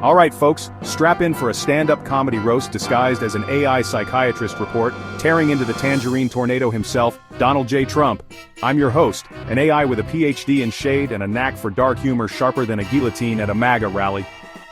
Alright folks, strap in for a stand-up comedy roast disguised as an AI psychiatrist report, tearing into the Tangerine tornado himself, Donald J. Trump. I'm your host, an AI with a PhD in shade and a knack for dark humor sharper than a guillotine at a MAGA rally.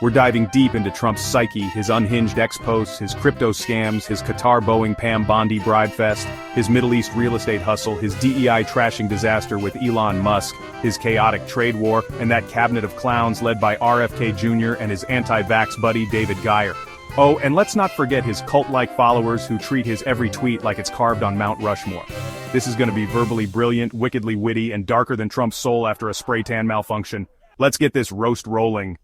We're diving deep into Trump's psyche, his unhinged ex-posts, his crypto scams, his Qatar-Boeing Pam Bondi bribe fest, his Middle East real estate hustle, his DEI trashing disaster with Elon Musk, his chaotic trade war, and that cabinet of clowns led by RFK Jr. and his anti-vax buddy David Geier. Oh, and let's not forget his cult-like followers who treat his every tweet like it's carved on Mount Rushmore. This is gonna be verbally brilliant, wickedly witty, and darker than Trump's soul after a spray tan malfunction. Let's get this roast rolling.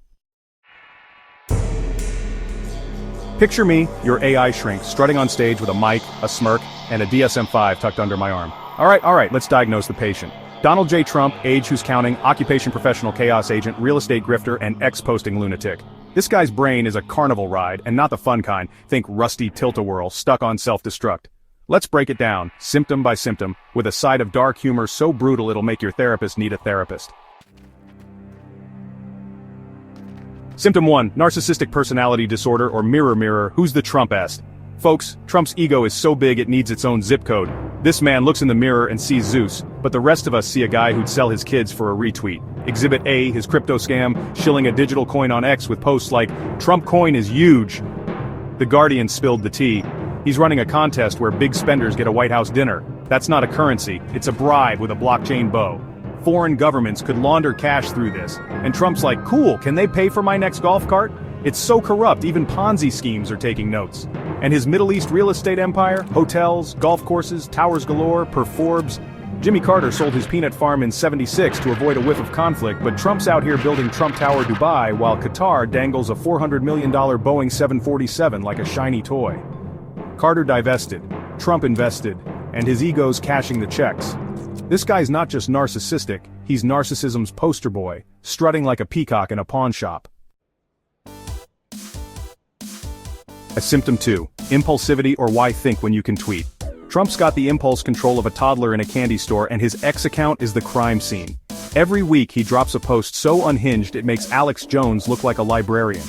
Picture me, your AI shrink, strutting on stage with a mic, a smirk, and a DSM-5 tucked under my arm. Alright, let's diagnose the patient. Donald J. Trump, age who's counting, occupation professional chaos agent, real estate grifter, and ex-posting lunatic. This guy's brain is a carnival ride, and not the fun kind, think rusty tilt-a-whirl, stuck on self-destruct. Let's break it down, symptom by symptom, with a side of dark humor so brutal it'll make your therapist need a therapist. Symptom 1, narcissistic personality disorder or mirror, who's the Trumpest? Folks, Trump's ego is so big it needs its own zip code. This man looks in the mirror and sees Zeus, but the rest of us see a guy who'd sell his kids for a retweet. Exhibit A, his crypto scam, shilling a digital coin on X with posts like, "Trump coin is huge." The Guardian spilled the tea. He's running a contest where big spenders get a White House dinner. That's not a currency, it's a bribe with a blockchain bow. Foreign governments could launder cash through this. And Trump's like, cool, can they pay for my next golf cart? It's so corrupt, even Ponzi schemes are taking notes. And his Middle East real estate empire, hotels, golf courses, towers galore, per Forbes. Jimmy Carter sold his peanut farm in '76 to avoid a whiff of conflict, but Trump's out here building Trump Tower Dubai while Qatar dangles a $400 million Boeing 747 like a shiny toy. Carter divested, Trump invested, and his ego's cashing the checks. This guy's not just narcissistic, he's narcissism's poster boy, strutting like a peacock in a pawn shop. Symptom 2, impulsivity or why think when you can tweet. Trump's got the impulse control of a toddler in a candy store and his X account is the crime scene. Every week he drops a post so unhinged it makes Alex Jones look like a librarian.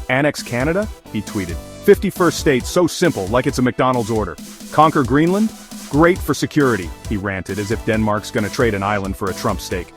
Annex Canada? He tweeted. 51st state so simple like it's a McDonald's order. Conquer Greenland? Great for security, he ranted as if Denmark's gonna trade an island for a Trump steak.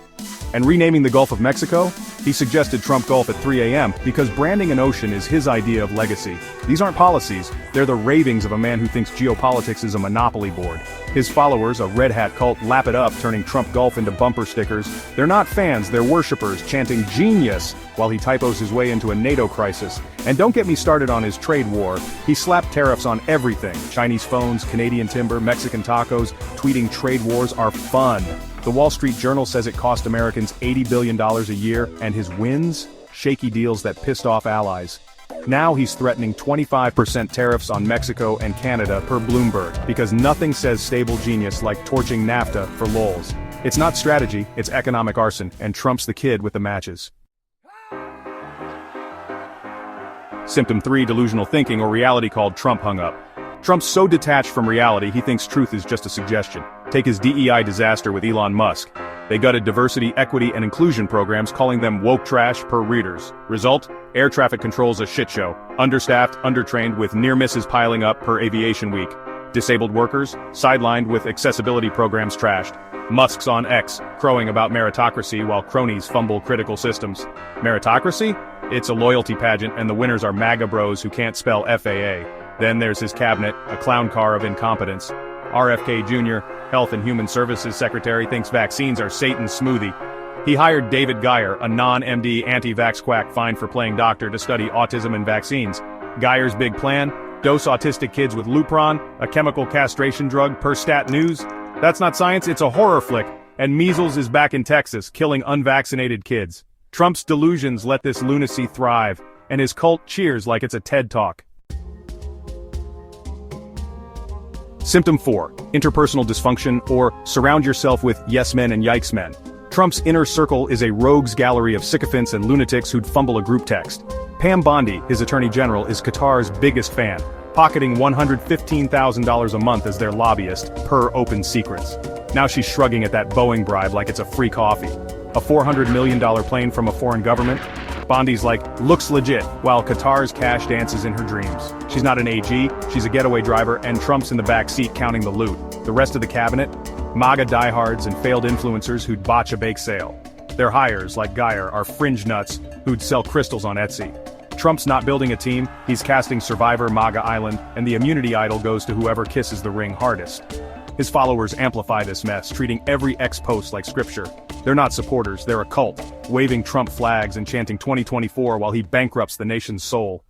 And renaming the Gulf of Mexico? He suggested Trump Gulf at 3 a.m. because branding an ocean is his idea of legacy. These aren't policies, they're the ravings of a man who thinks geopolitics is a monopoly board. His followers, a red hat cult, lap it up, turning Trump Gulf into bumper stickers. They're not fans, they're worshippers, chanting genius while he typos his way into a NATO crisis. And don't get me started on his trade war. He slapped tariffs on everything. Chinese phones, Canadian timber, Mexican tacos. Tweeting trade wars are fun. The Wall Street Journal says it cost Americans $80 billion a year, and his wins? Shaky deals that pissed off allies. Now he's threatening 25% tariffs on Mexico and Canada per Bloomberg, because nothing says stable genius like torching NAFTA for lols. It's not strategy, it's economic arson, and Trump's the kid with the matches. Symptom 3, delusional thinking or reality called Trump hung up. Trump's so detached from reality he thinks truth is just a suggestion. Take his DEI disaster with Elon Musk. They gutted diversity, equity, and inclusion programs, calling them woke trash per readers. Result? Air traffic control's a shit show. Understaffed, undertrained, with near misses piling up per aviation week. Disabled workers? Sidelined with accessibility programs trashed. Musk's on X, crowing about meritocracy while cronies fumble critical systems. Meritocracy? It's a loyalty pageant and the winners are MAGA bros who can't spell FAA. Then there's his cabinet, a clown car of incompetence. RFK Jr., Health and Human Services Secretary, thinks vaccines are Satan's smoothie. He hired David Geier, a non-MD anti-vax quack fined for playing doctor to study autism and vaccines. Geier's big plan? Dose autistic kids with Lupron, a chemical castration drug per Stat News? That's not science, it's a horror flick. And measles is back in Texas, killing unvaccinated kids. Trump's delusions let this lunacy thrive, and his cult cheers like it's a TED Talk. Symptom 4, interpersonal dysfunction, or surround yourself with yes men and yikes men. Trump's inner circle is a rogues gallery of sycophants and lunatics who'd fumble a group text. Pam Bondi, his attorney general, is Qatar's biggest fan, pocketing $115,000 a month as their lobbyist, per Open Secrets. Now she's shrugging at that Boeing bribe like it's a free coffee. A $400 million plane from a foreign government? Bondi's like, looks legit, while Qatar's cash dances in her dreams. She's not an AG, she's a getaway driver, and Trump's in the back seat counting the loot. The rest of the cabinet? MAGA diehards and failed influencers who'd botch a bake sale. Their hires, like Geier, are fringe nuts who'd sell crystals on Etsy. Trump's not building a team, he's casting Survivor MAGA Island, and the immunity idol goes to whoever kisses the ring hardest. His followers amplify this mess, treating every ex-post like scripture. They're not supporters, they're a cult, waving Trump flags and chanting 2024 while he bankrupts the nation's soul.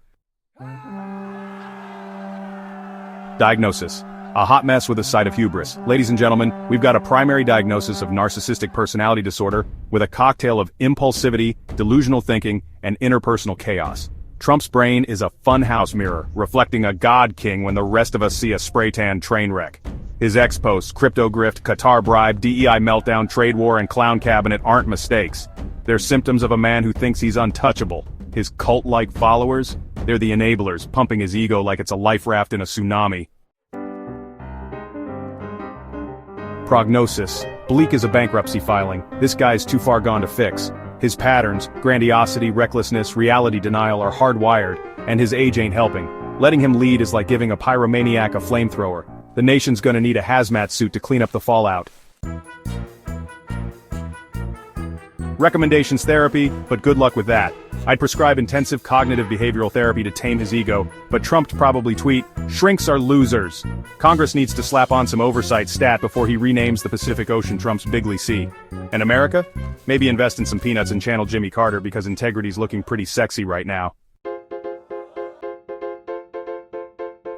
Diagnosis: a hot mess with a side of hubris. Ladies and gentlemen, we've got a primary diagnosis of narcissistic personality disorder with a cocktail of impulsivity, delusional thinking, and interpersonal chaos. Trump's brain is a funhouse mirror, reflecting a god king when the rest of us see a spray-tan train wreck. His ex-posts, crypto grift, Qatar bribe, DEI meltdown, trade war, and clown cabinet aren't mistakes. They're symptoms of a man who thinks he's untouchable. His cult-like followers? They're the enablers, pumping his ego like it's a life raft in a tsunami. Prognosis: bleak as a bankruptcy filing. This guy's too far gone to fix. His patterns, grandiosity, recklessness, reality denial are hardwired, and his age ain't helping. Letting him lead is like giving a pyromaniac a flamethrower. The nation's gonna need a hazmat suit to clean up the fallout. Recommendations: therapy, but good luck with that. I'd prescribe intensive cognitive behavioral therapy to tame his ego, but Trump'd probably tweet, "Shrinks are losers." Congress needs to slap on some oversight stat before he renames the Pacific Ocean Trump's Bigly Sea. And America? Maybe invest in some peanuts and channel Jimmy Carter because integrity's looking pretty sexy right now.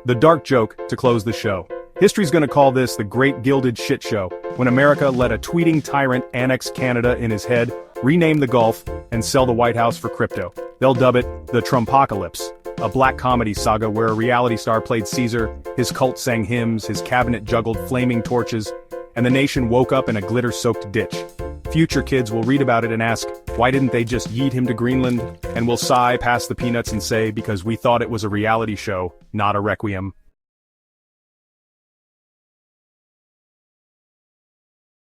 The dark joke to close the show. History's gonna call this the Great Gilded Shit Show, when America let a tweeting tyrant annex Canada in his head, rename the Gulf, and sell the White House for crypto. They'll dub it the Trumpapocalypse, a black comedy saga where a reality star played Caesar, his cult sang hymns, his cabinet juggled flaming torches, and the nation woke up in a glitter-soaked ditch. Future kids will read about it and ask, why didn't they just yeet him to Greenland? And we'll sigh past the peanuts and say, because we thought it was a reality show, not a requiem.